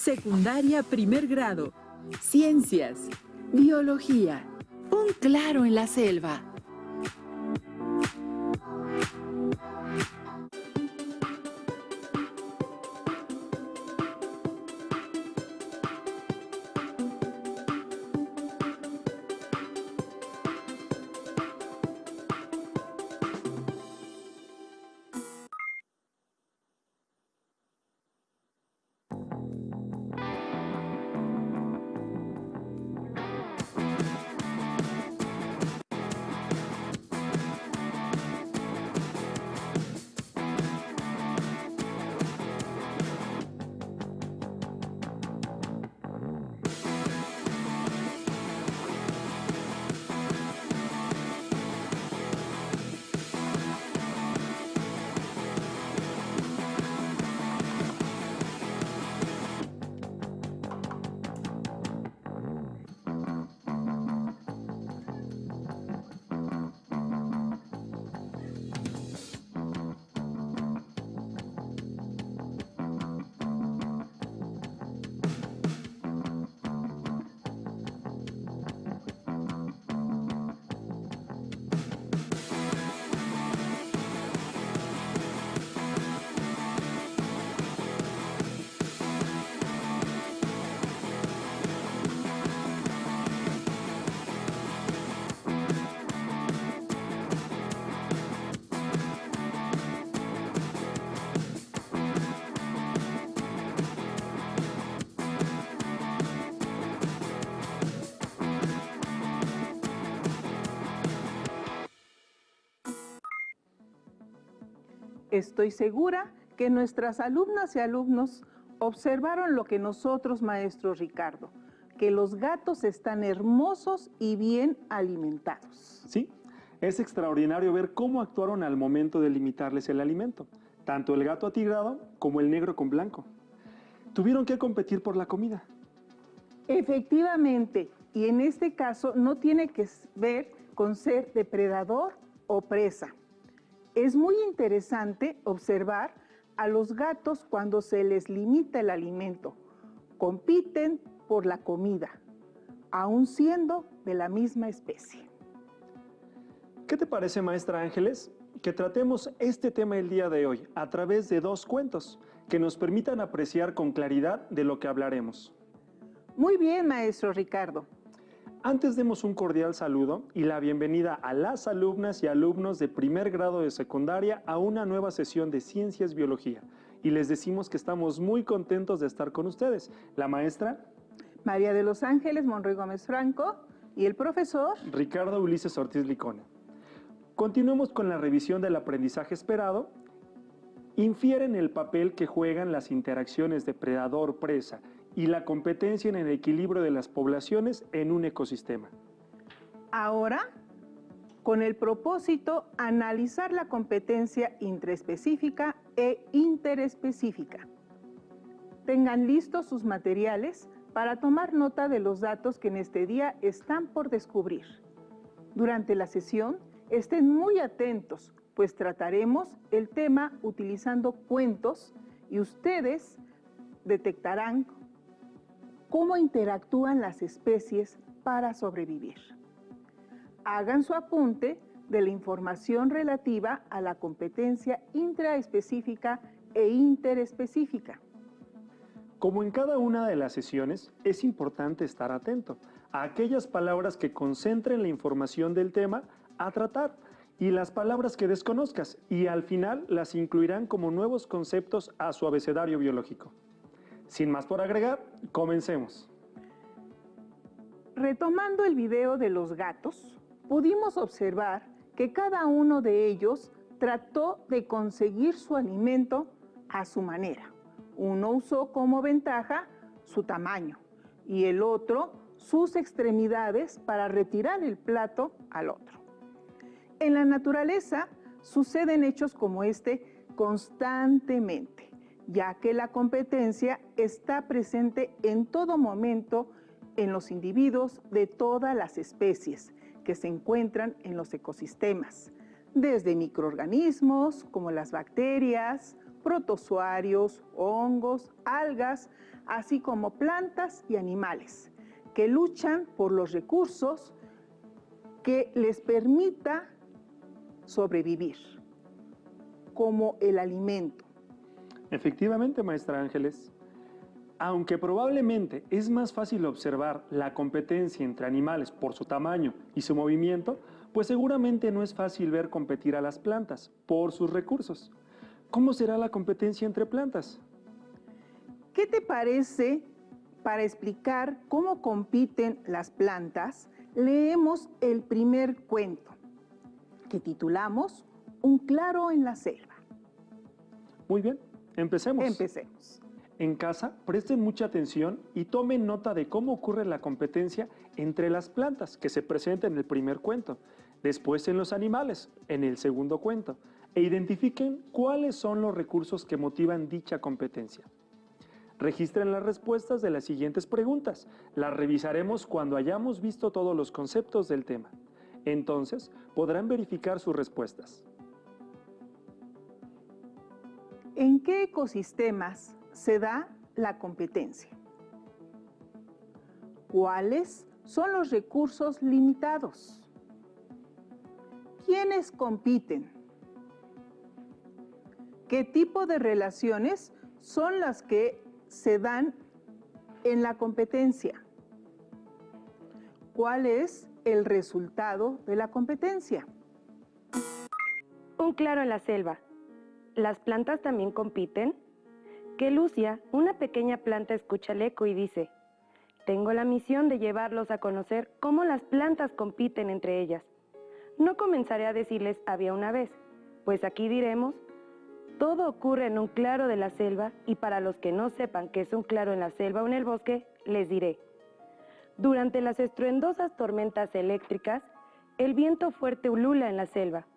Secundaria primer grado. Ciencias. Biología. Un claro en la selva. Estoy segura que nuestras alumnas y alumnos observaron lo que nosotros, maestro Ricardo, que los gatos están hermosos y bien alimentados. Sí, es extraordinario ver cómo actuaron al momento de limitarles el alimento, tanto el gato atigrado como el negro con blanco. Tuvieron que competir por la comida. Efectivamente, y en este caso no tiene que ver con ser depredador o presa. Es muy interesante observar a los gatos cuando se les limita el alimento. Compiten por la comida, aun siendo de la misma especie. ¿Qué te parece, maestra Ángeles, que tratemos este tema el día de hoy a través de 2 cuentos que nos permitan apreciar con claridad de lo que hablaremos? Muy bien, maestro Ricardo. Antes demos un cordial saludo y la bienvenida a las alumnas y alumnos de primer grado de secundaria a una nueva sesión de Ciencias Biología. Y les decimos que estamos muy contentos de estar con ustedes. La maestra María de los Ángeles Monroy Gómez Franco y el profesor Ricardo Ulises Ortiz Licona. Continuemos con la revisión del aprendizaje esperado. Infieren el papel que juegan las interacciones depredador-presa y la competencia en el equilibrio de las poblaciones en un ecosistema. Ahora, con el propósito, analizar la competencia intraespecífica e interespecífica. Tengan listos sus materiales para tomar nota de los datos que en este día están por descubrir. Durante la sesión, estén muy atentos, pues trataremos el tema utilizando cuentos y ustedes detectarán cómo interactúan las especies para sobrevivir. Hagan su apunte de la información relativa a la competencia intraespecífica e interespecífica. Como en cada una de las sesiones, es importante estar atento a aquellas palabras que concentren la información del tema a tratar y las palabras que desconozcas, y al final las incluirán como nuevos conceptos a su abecedario biológico. Sin más por agregar, comencemos. Retomando el video de los gatos, pudimos observar que cada uno de ellos trató de conseguir su alimento a su manera. Uno usó como ventaja su tamaño y el otro sus extremidades para retirar el plato al otro. En la naturaleza suceden hechos como este constantemente, ya que la competencia está presente en todo momento en los individuos de todas las especies que se encuentran en los ecosistemas, desde microorganismos como las bacterias, protozoarios, hongos, algas, así como plantas y animales, que luchan por los recursos que les permita sobrevivir, como el alimento. Efectivamente, maestra Ángeles. Aunque probablemente es más fácil observar la competencia entre animales por su tamaño y su movimiento, pues seguramente no es fácil ver competir a las plantas por sus recursos. ¿Cómo será la competencia entre plantas? ¿Qué te parece para explicar cómo compiten las plantas? Leemos el primer cuento, que titulamos Un claro en la selva. Muy bien, empecemos. Empecemos. En casa, presten mucha atención y tomen nota de cómo ocurre la competencia entre las plantas, que se presenta en el primer cuento, después en los animales, en el segundo cuento, e identifiquen cuáles son los recursos que motivan dicha competencia. Registren las respuestas de las siguientes preguntas. Las revisaremos cuando hayamos visto todos los conceptos del tema. Entonces, podrán verificar sus respuestas. ¿En qué ecosistemas se da la competencia? ¿Cuáles son los recursos limitados? ¿Quiénes compiten? ¿Qué tipo de relaciones son las que se dan en la competencia? ¿Cuál es el resultado de la competencia? Un claro en la selva. ¿Las plantas también compiten? Que Lucia, una pequeña planta, escucha el eco y dice: tengo la misión de llevarlos a conocer cómo las plantas compiten entre ellas. No comenzaré a decirles había una vez, pues aquí diremos: todo ocurre en un claro de la selva, y para los que no sepan qué es un claro en la selva o en el bosque, les diré. Durante las estruendosas tormentas eléctricas, el viento fuerte ulula en la selva.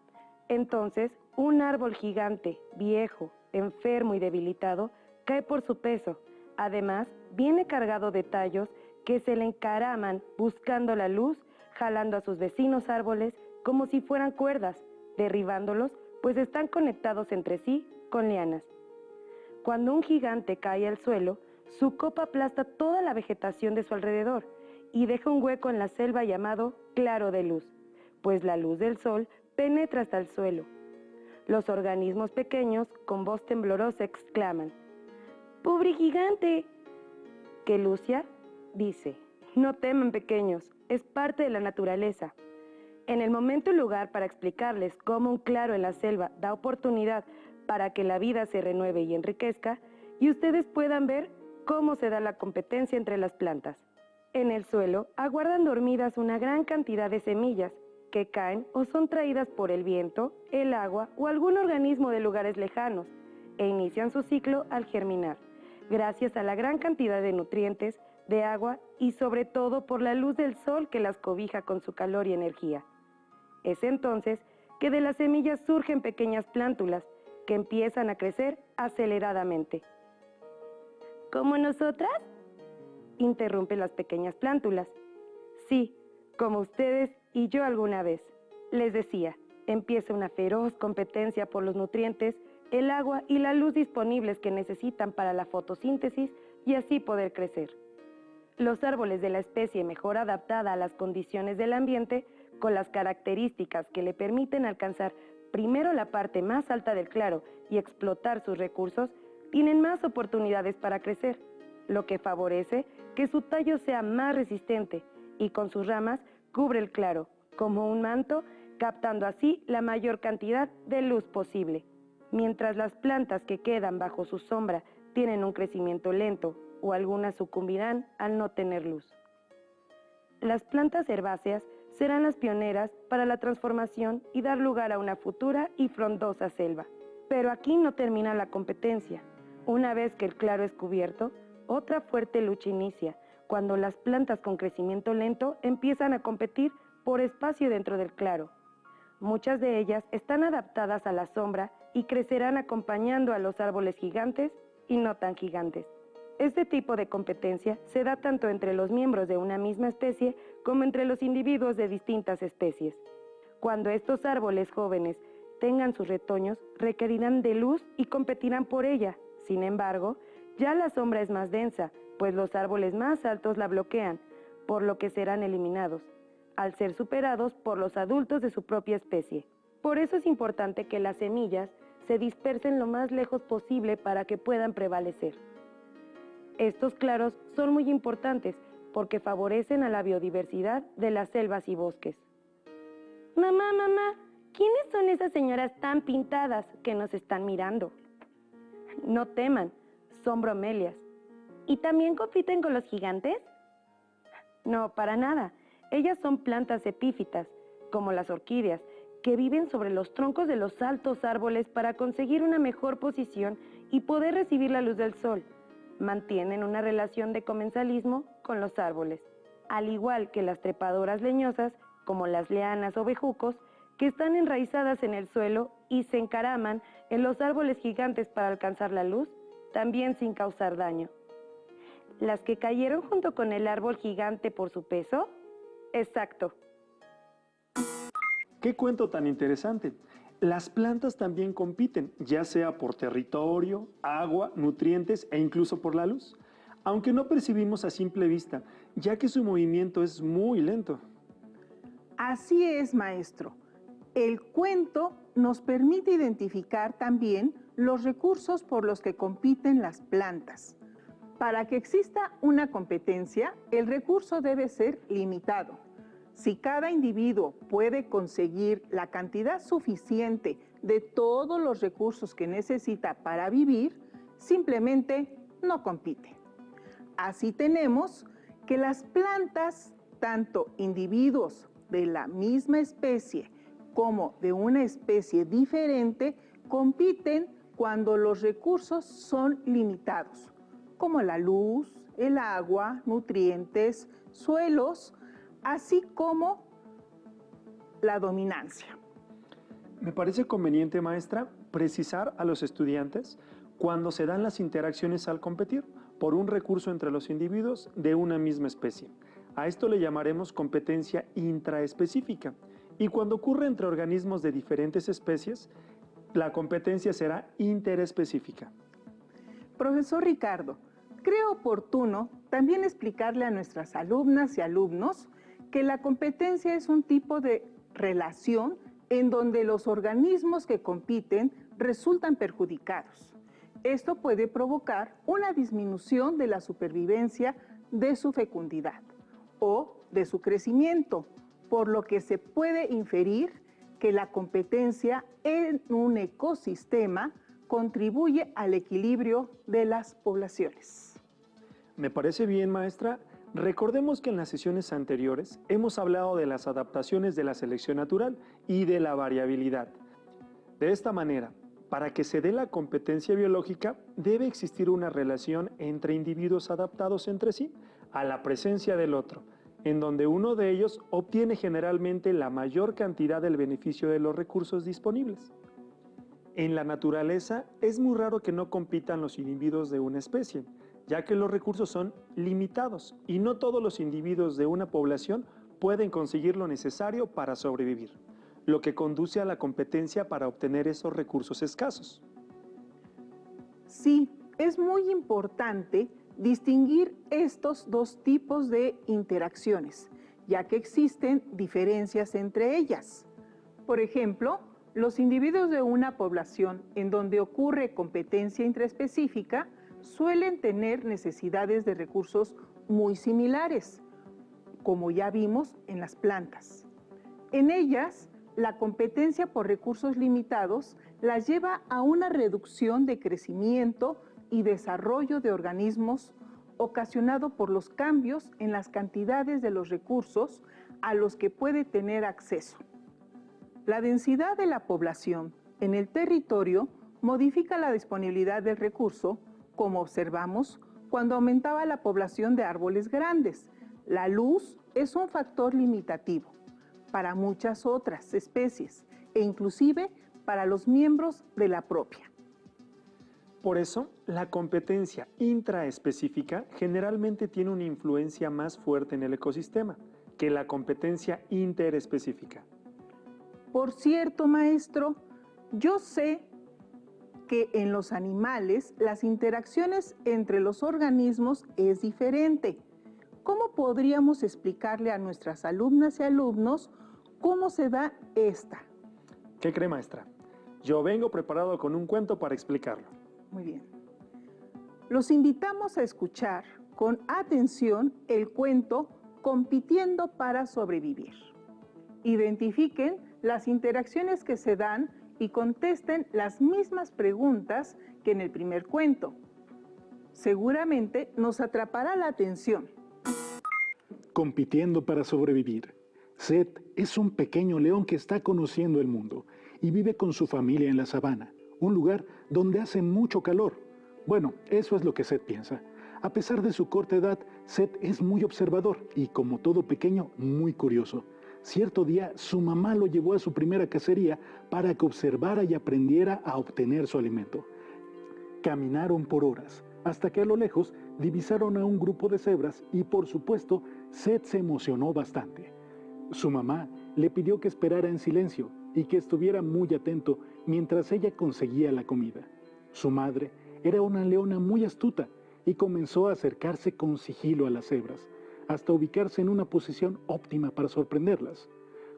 Entonces, un árbol gigante, viejo, enfermo y debilitado, cae por su peso. Además, viene cargado de tallos que se le encaraman buscando la luz, jalando a sus vecinos árboles como si fueran cuerdas, derribándolos, pues están conectados entre sí con lianas. Cuando un gigante cae al suelo, su copa aplasta toda la vegetación de su alrededor y deja un hueco en la selva llamado claro de luz, pues la luz del sol penetra hasta el suelo. Los organismos pequeños, con voz temblorosa, exclaman: ¡pobre gigante! Que Lucia dice: no teman, pequeños, es parte de la naturaleza. En el momento y lugar para explicarles cómo un claro en la selva da oportunidad para que la vida se renueve y enriquezca, y ustedes puedan ver cómo se da la competencia entre las plantas. En el suelo aguardan dormidas una gran cantidad de semillas que caen o son traídas por el viento, el agua o algún organismo de lugares lejanos, e inician su ciclo al germinar, gracias a la gran cantidad de nutrientes, de agua y sobre todo por la luz del sol que las cobija con su calor y energía. Es entonces que de las semillas surgen pequeñas plántulas que empiezan a crecer aceleradamente. ¿Como nosotras?, interrumpen las pequeñas plántulas. Sí, como ustedes y yo alguna vez. Les decía, empieza una feroz competencia por los nutrientes, el agua y la luz disponibles que necesitan para la fotosíntesis y así poder crecer. Los árboles de la especie mejor adaptada a las condiciones del ambiente, con las características que le permiten alcanzar primero la parte más alta del claro y explotar sus recursos, tienen más oportunidades para crecer, lo que favorece que su tallo sea más resistente y con sus ramas cubre el claro, como un manto, captando así la mayor cantidad de luz posible. Mientras las plantas que quedan bajo su sombra tienen un crecimiento lento o algunas sucumbirán al no tener luz. Las plantas herbáceas serán las pioneras para la transformación y dar lugar a una futura y frondosa selva. Pero aquí no termina la competencia. Una vez que el claro es cubierto, otra fuerte lucha inicia, cuando las plantas con crecimiento lento empiezan a competir por espacio dentro del claro. Muchas de ellas están adaptadas a la sombra y crecerán acompañando a los árboles gigantes y no tan gigantes. Este tipo de competencia se da tanto entre los miembros de una misma especie como entre los individuos de distintas especies. Cuando estos árboles jóvenes tengan sus retoños requerirán de luz y competirán por ella. Sin embargo, ya la sombra es más densa, pues los árboles más altos la bloquean, por lo que serán eliminados, al ser superados por los adultos de su propia especie. Por eso es importante que las semillas se dispersen lo más lejos posible para que puedan prevalecer. Estos claros son muy importantes porque favorecen a la biodiversidad de las selvas y bosques. Mamá, ¿quiénes son esas señoras tan pintadas que nos están mirando? No teman, son bromelias. ¿Y también compiten con los gigantes? No, para nada. Ellas son plantas epífitas, como las orquídeas, que viven sobre los troncos de los altos árboles para conseguir una mejor posición y poder recibir la luz del sol. Mantienen una relación de comensalismo con los árboles, al igual que las trepadoras leñosas, como las lianas o bejucos, que están enraizadas en el suelo y se encaraman en los árboles gigantes para alcanzar la luz, también sin causar daño. ¿Las que cayeron junto con el árbol gigante por su peso? Exacto. ¡Qué cuento tan interesante! Las plantas también compiten, ya sea por territorio, agua, nutrientes e incluso por la luz, aunque no percibimos a simple vista, ya que su movimiento es muy lento. Así es, maestro. El cuento nos permite identificar también los recursos por los que compiten las plantas. Para que exista una competencia, el recurso debe ser limitado. Si cada individuo puede conseguir la cantidad suficiente de todos los recursos que necesita para vivir, simplemente no compite. Así tenemos que las plantas, tanto individuos de la misma especie como de una especie diferente, compiten cuando los recursos son limitados, como la luz, el agua, nutrientes, suelos, así como la dominancia. Me parece conveniente, maestra, precisar a los estudiantes cuando se dan las interacciones al competir por un recurso entre los individuos de una misma especie. A esto le llamaremos competencia intraespecífica. Y cuando ocurre entre organismos de diferentes especies, la competencia será interespecífica. Profesor Ricardo, creo oportuno también explicarle a nuestras alumnas y alumnos que la competencia es un tipo de relación en donde los organismos que compiten resultan perjudicados. Esto puede provocar una disminución de la supervivencia de su fecundidad o de su crecimiento, por lo que se puede inferir que la competencia en un ecosistema contribuye al equilibrio de las poblaciones. Me parece bien, maestra. Recordemos que en las sesiones anteriores hemos hablado de las adaptaciones de la selección natural y de la variabilidad. De esta manera, para que se dé la competencia biológica, debe existir una relación entre individuos adaptados entre sí a la presencia del otro, en donde uno de ellos obtiene generalmente la mayor cantidad del beneficio de los recursos disponibles. En la naturaleza es muy raro que no compitan los individuos de una especie, ya que los recursos son limitados y no todos los individuos de una población pueden conseguir lo necesario para sobrevivir, lo que conduce a la competencia para obtener esos recursos escasos. Sí, es muy importante distinguir estos dos tipos de interacciones, ya que existen diferencias entre ellas. Por ejemplo, los individuos de una población en donde ocurre competencia intraespecífica suelen tener necesidades de recursos muy similares, como ya vimos en las plantas. En ellas, la competencia por recursos limitados las lleva a una reducción de crecimiento y desarrollo de organismos ocasionado por los cambios en las cantidades de los recursos a los que puede tener acceso. La densidad de la población en el territorio modifica la disponibilidad del recurso, como observamos cuando aumentaba la población de árboles grandes. La luz es un factor limitativo para muchas otras especies e inclusive para los miembros de la propia. Por eso, la competencia intraespecífica generalmente tiene una influencia más fuerte en el ecosistema que la competencia interespecífica. Por cierto, maestro, Yo sé que en los animales las interacciones entre los organismos es diferente. ¿Cómo podríamos explicarle a nuestras alumnas y alumnos cómo se da esta? ¿Qué cree, maestra? Yo vengo preparado con un cuento para explicarlo. Muy bien. Los invitamos a escuchar con atención el cuento Compitiendo para sobrevivir. Identifiquen las interacciones que se dan y contesten las mismas preguntas que en el primer cuento. Seguramente nos atrapará la atención. Compitiendo para sobrevivir. Seth es un pequeño león que está conociendo el mundo y vive con su familia en la sabana, un lugar donde hace mucho calor. Bueno, eso es lo que Seth piensa. A pesar de su corta edad, Seth es muy observador y, como todo pequeño, muy curioso. Cierto día, su mamá lo llevó a su primera cacería para que observara y aprendiera a obtener su alimento. Caminaron por horas, hasta que a lo lejos divisaron a un grupo de cebras y, por supuesto, Seth se emocionó bastante. Su mamá le pidió que esperara en silencio y que estuviera muy atento mientras ella conseguía la comida. Su madre era una leona muy astuta y comenzó a acercarse con sigilo a las cebras, hasta ubicarse en una posición óptima para sorprenderlas.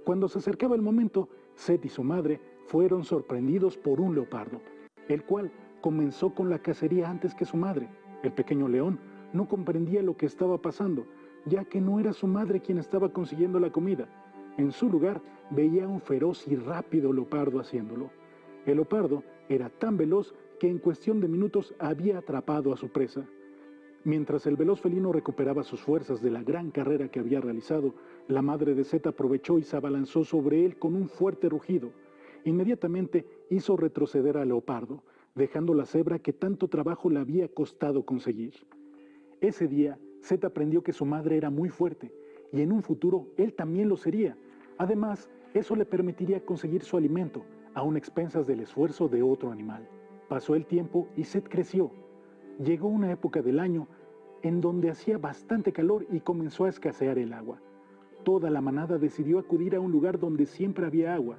Cuando se acercaba el momento, Seth y su madre fueron sorprendidos por un leopardo, el cual comenzó con la cacería antes que su madre. El pequeño león no comprendía lo que estaba pasando, ya que no era su madre quien estaba consiguiendo la comida. En su lugar, veía a un feroz y rápido leopardo haciéndolo. El leopardo era tan veloz que en cuestión de minutos había atrapado a su presa. Mientras el veloz felino recuperaba sus fuerzas de la gran carrera que había realizado, la madre de Seth aprovechó y se abalanzó sobre él con un fuerte rugido. Inmediatamente hizo retroceder al leopardo, dejando la cebra que tanto trabajo le había costado conseguir. Ese día, Seth aprendió que su madre era muy fuerte, y en un futuro él también lo sería. Además, eso le permitiría conseguir su alimento, aun a expensas del esfuerzo de otro animal. Pasó el tiempo y Seth creció. Llegó una época del año en donde hacía bastante calor y comenzó a escasear el agua. Toda la manada decidió acudir a un lugar donde siempre había agua.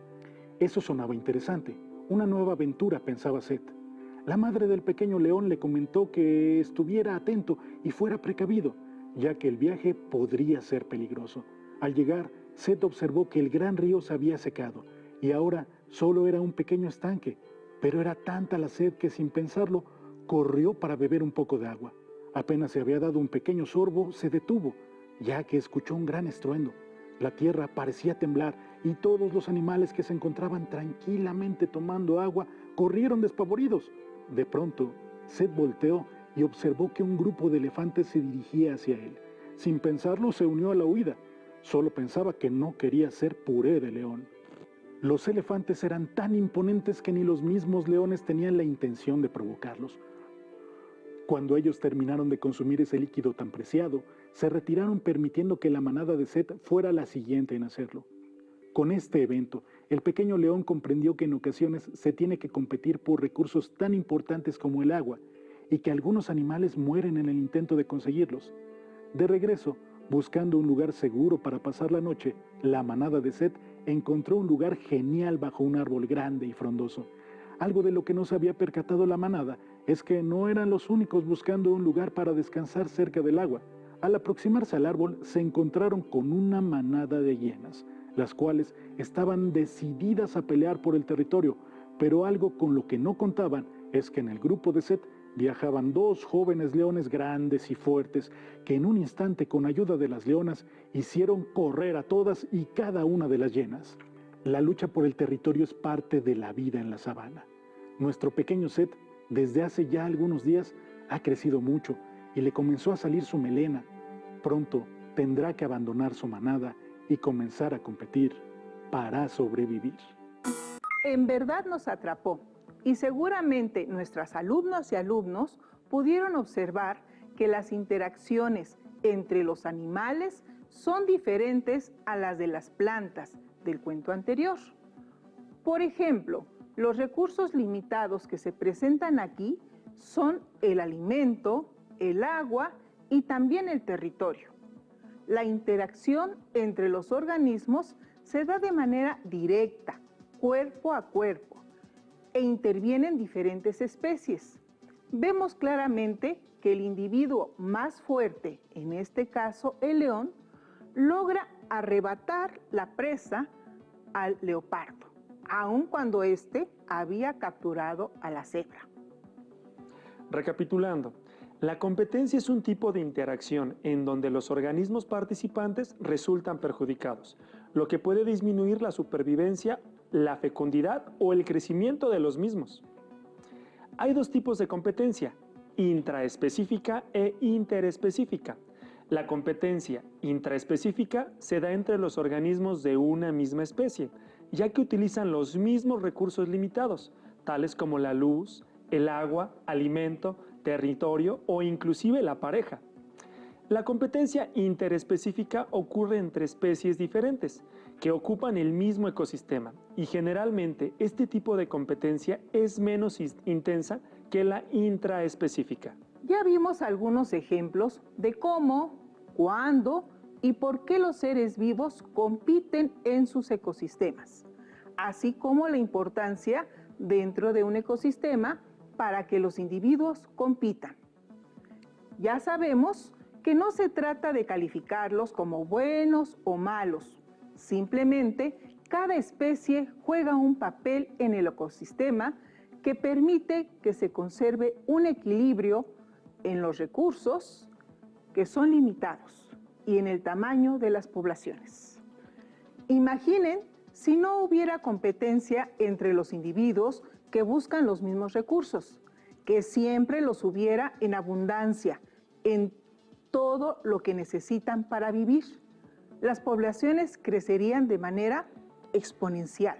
Eso sonaba interesante. Una nueva aventura, pensaba Seth. La madre del pequeño león le comentó que estuviera atento y fuera precavido, ya que el viaje podría ser peligroso. Al llegar, Seth observó que el gran río se había secado y ahora solo era un pequeño estanque, pero era tanta la sed que sin pensarlo corrió para beber un poco de agua. Apenas se había dado un pequeño sorbo, se detuvo, ya que escuchó un gran estruendo. La tierra parecía temblar y todos los animales que se encontraban tranquilamente tomando agua corrieron despavoridos. De pronto, Seth volteó y observó que un grupo de elefantes se dirigía hacia él. Sin pensarlo, se unió a la huida. Solo pensaba que no quería ser puré de león. Los elefantes eran tan imponentes que ni los mismos leones tenían la intención de provocarlos. Cuando ellos terminaron de consumir ese líquido tan preciado, se retiraron permitiendo que la manada de Seth fuera la siguiente en hacerlo. Con este evento, el pequeño león comprendió que en ocasiones se tiene que competir por recursos tan importantes como el agua, y que algunos animales mueren en el intento de conseguirlos. De regreso, buscando un lugar seguro para pasar la noche, la manada de Seth encontró un lugar genial bajo un árbol grande y frondoso. Algo de lo que no se había percatado la manada es que no eran los únicos buscando un lugar para descansar cerca del agua. Al aproximarse al árbol, se encontraron con una manada de hienas, las cuales estaban decididas a pelear por el territorio, pero algo con lo que no contaban es que en el grupo de Seth viajaban dos jóvenes leones grandes y fuertes que en un instante, con ayuda de las leonas, hicieron correr a todas y cada una de las hienas. La lucha por el territorio es parte de la vida en la sabana. Nuestro pequeño Seth, desde hace ya algunos días, ha crecido mucho y le comenzó a salir su melena. Pronto tendrá que abandonar su manada y comenzar a competir para sobrevivir. En verdad nos atrapó y seguramente nuestras alumnas y alumnos pudieron observar que las interacciones entre los animales son diferentes a las de las plantas del cuento anterior. Por ejemplo, los recursos limitados que se presentan aquí son el alimento, el agua y también el territorio. La interacción entre los organismos se da de manera directa, cuerpo a cuerpo, e intervienen diferentes especies. Vemos claramente que el individuo más fuerte, en este caso el león, logra arrebatar la presa al leopardo, aun cuando éste había capturado a la cebra. Recapitulando, la competencia es un tipo de interacción en donde los organismos participantes resultan perjudicados, lo que puede disminuir la supervivencia, la fecundidad o el crecimiento de los mismos. Hay dos tipos de competencia, intraespecífica e interespecífica. La competencia intraespecífica se da entre los organismos de una misma especie, ya que utilizan los mismos recursos limitados, tales como la luz, el agua, alimento, territorio o inclusive la pareja. La competencia interespecífica ocurre entre especies diferentes que ocupan el mismo ecosistema y generalmente este tipo de competencia es menos intensa que la intraespecífica. Ya vimos algunos ejemplos de cómo, cuándo y por qué los seres vivos compiten en sus ecosistemas, así como la importancia dentro de un ecosistema para que los individuos compitan. Ya sabemos que no se trata de calificarlos como buenos o malos, simplemente cada especie juega un papel en el ecosistema que permite que se conserve un equilibrio en los recursos que son limitados y en el tamaño de las poblaciones. Imaginen si no hubiera competencia entre los individuos que buscan los mismos recursos, que siempre los hubiera en abundancia, en todo lo que necesitan para vivir. Las poblaciones crecerían de manera exponencial.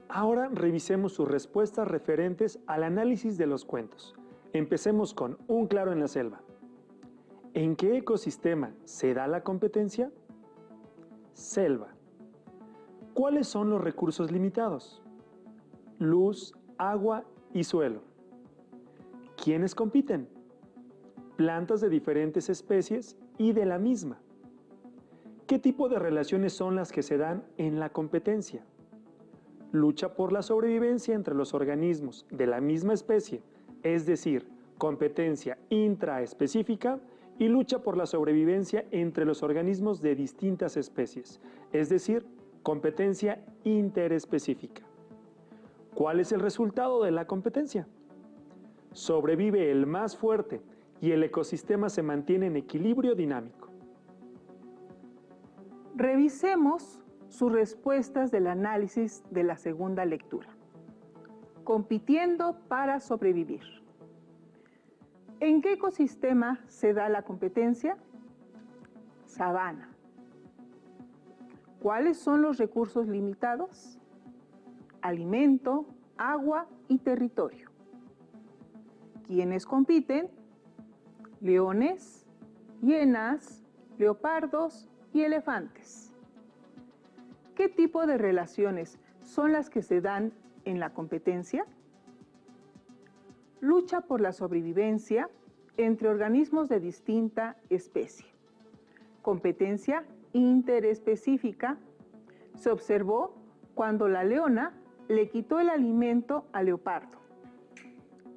Ahora revisemos sus respuestas referentes al análisis de los cuentos. Empecemos con Un claro en la selva. ¿En qué ecosistema se da la competencia? Selva. ¿Cuáles son los recursos limitados? Luz, agua y suelo. ¿Quiénes compiten? Plantas de diferentes especies y de la misma. ¿Qué tipo de relaciones son las que se dan en la competencia? Lucha por la sobrevivencia entre los organismos de la misma especie, es decir, competencia intraespecífica, y lucha por la sobrevivencia entre los organismos de distintas especies, es decir, competencia interespecífica. ¿Cuál es el resultado de la competencia? Sobrevive el más fuerte y el ecosistema se mantiene en equilibrio dinámico. Revisemos sus respuestas del análisis de la segunda lectura. Compitiendo para sobrevivir. ¿En qué ecosistema se da la competencia? Sabana. ¿Cuáles son los recursos limitados? Alimento, agua y territorio. ¿Quiénes compiten? Leones, hienas, leopardos y elefantes. ¿Qué tipo de relaciones son las que se dan en la competencia? Lucha por la sobrevivencia entre organismos de distinta especie. Competencia interespecífica se observó cuando la leona le quitó el alimento al leopardo.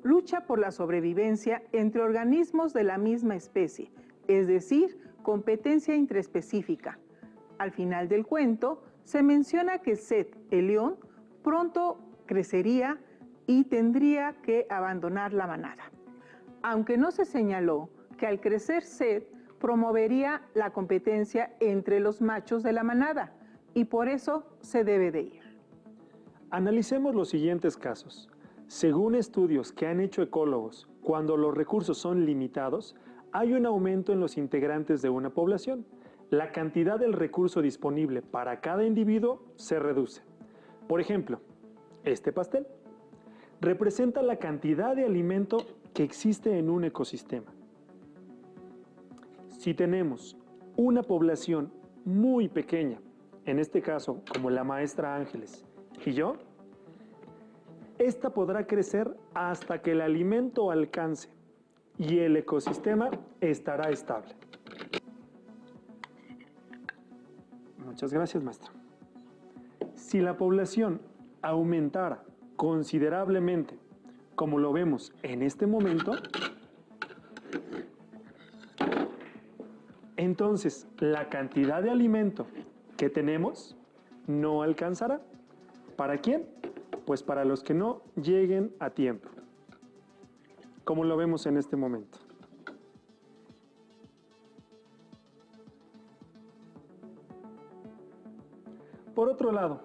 Lucha por la sobrevivencia entre organismos de la misma especie, es decir, competencia intraespecífica. Al final del cuento se menciona que Seth, el león, pronto crecería y tendría que abandonar la manada. Aunque no se señaló que al crecer Seth promovería la competencia entre los machos de la manada y por eso se debe de ir. Analicemos los siguientes casos. Según estudios que han hecho ecólogos, cuando los recursos son limitados, hay un aumento en los integrantes de una población. La cantidad del recurso disponible para cada individuo se reduce. Por ejemplo, este pastel representa la cantidad de alimento que existe en un ecosistema. Si tenemos una población muy pequeña, en este caso como la maestra Ángeles y yo, esta podrá crecer hasta que el alimento alcance y el ecosistema estará estable. Muchas gracias, maestra. Si la población aumentara considerablemente, como lo vemos en este momento, entonces la cantidad de alimento que tenemos no alcanzará. ¿Para quién? Pues para los que no lleguen a tiempo, como lo vemos en este momento. Por otro lado,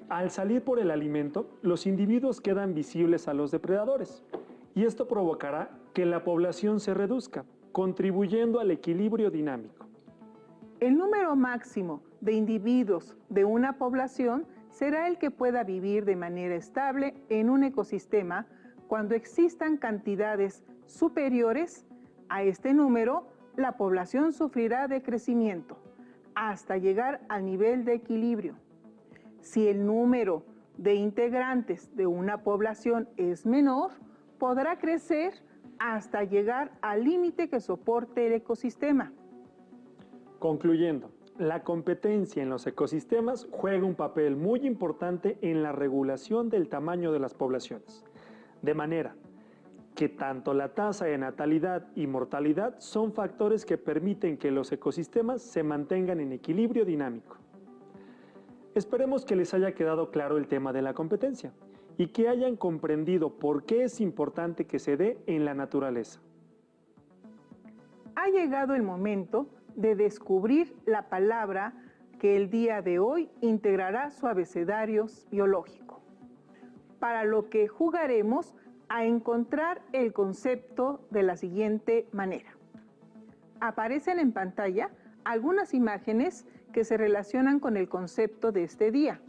al salir por el alimento, los individuos quedan visibles a los depredadores, y esto provocará que la población se reduzca, contribuyendo al equilibrio dinámico. El número máximo de individuos de una población será el que pueda vivir de manera estable en un ecosistema cuando existan cantidades superiores a este número. La población sufrirá de crecimiento hasta llegar al nivel de equilibrio. Si el número de integrantes de una población es menor, podrá crecer hasta llegar al límite que soporte el ecosistema. Concluyendo, la competencia en los ecosistemas juega un papel muy importante en la regulación del tamaño de las poblaciones, de manera que tanto la tasa de natalidad y mortalidad son factores que permiten que los ecosistemas se mantengan en equilibrio dinámico. Esperemos que les haya quedado claro el tema de la competencia y que hayan comprendido por qué es importante que se dé en la naturaleza. Ha llegado el momento de descubrir la palabra que el día de hoy integrará su abecedario biológico, para lo que jugaremos a encontrar el concepto de la siguiente manera. Aparecen en pantalla algunas imágenes que se relacionan con el concepto de este día.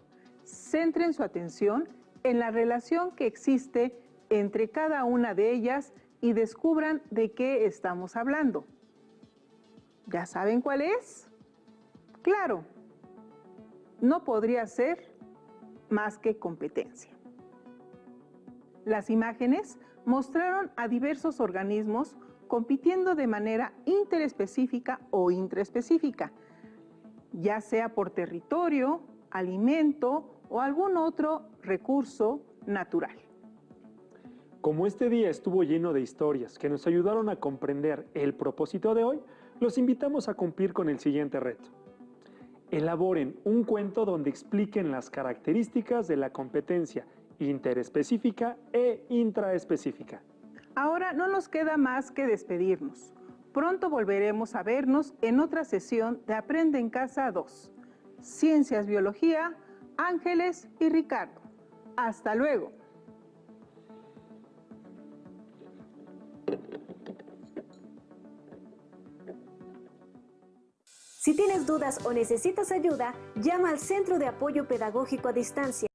Centren su atención en la relación que existe entre cada una de ellas y descubran de qué estamos hablando. ¿Ya saben cuál es? Claro, no podría ser más que competencia. Las imágenes mostraron a diversos organismos compitiendo de manera interespecífica o intraespecífica, ya sea por territorio, alimento o algún otro recurso natural. Como este día estuvo lleno de historias que nos ayudaron a comprender el propósito de hoy, los invitamos a cumplir con el siguiente reto. Elaboren un cuento donde expliquen las características de la competencia interespecífica e intraespecífica. Ahora no nos queda más que despedirnos. Pronto volveremos a vernos en otra sesión de Aprende en Casa 2. Ciencias, Biología, Ángeles y Ricardo. Hasta luego. Si tienes dudas o necesitas ayuda, llama al Centro de Apoyo Pedagógico a Distancia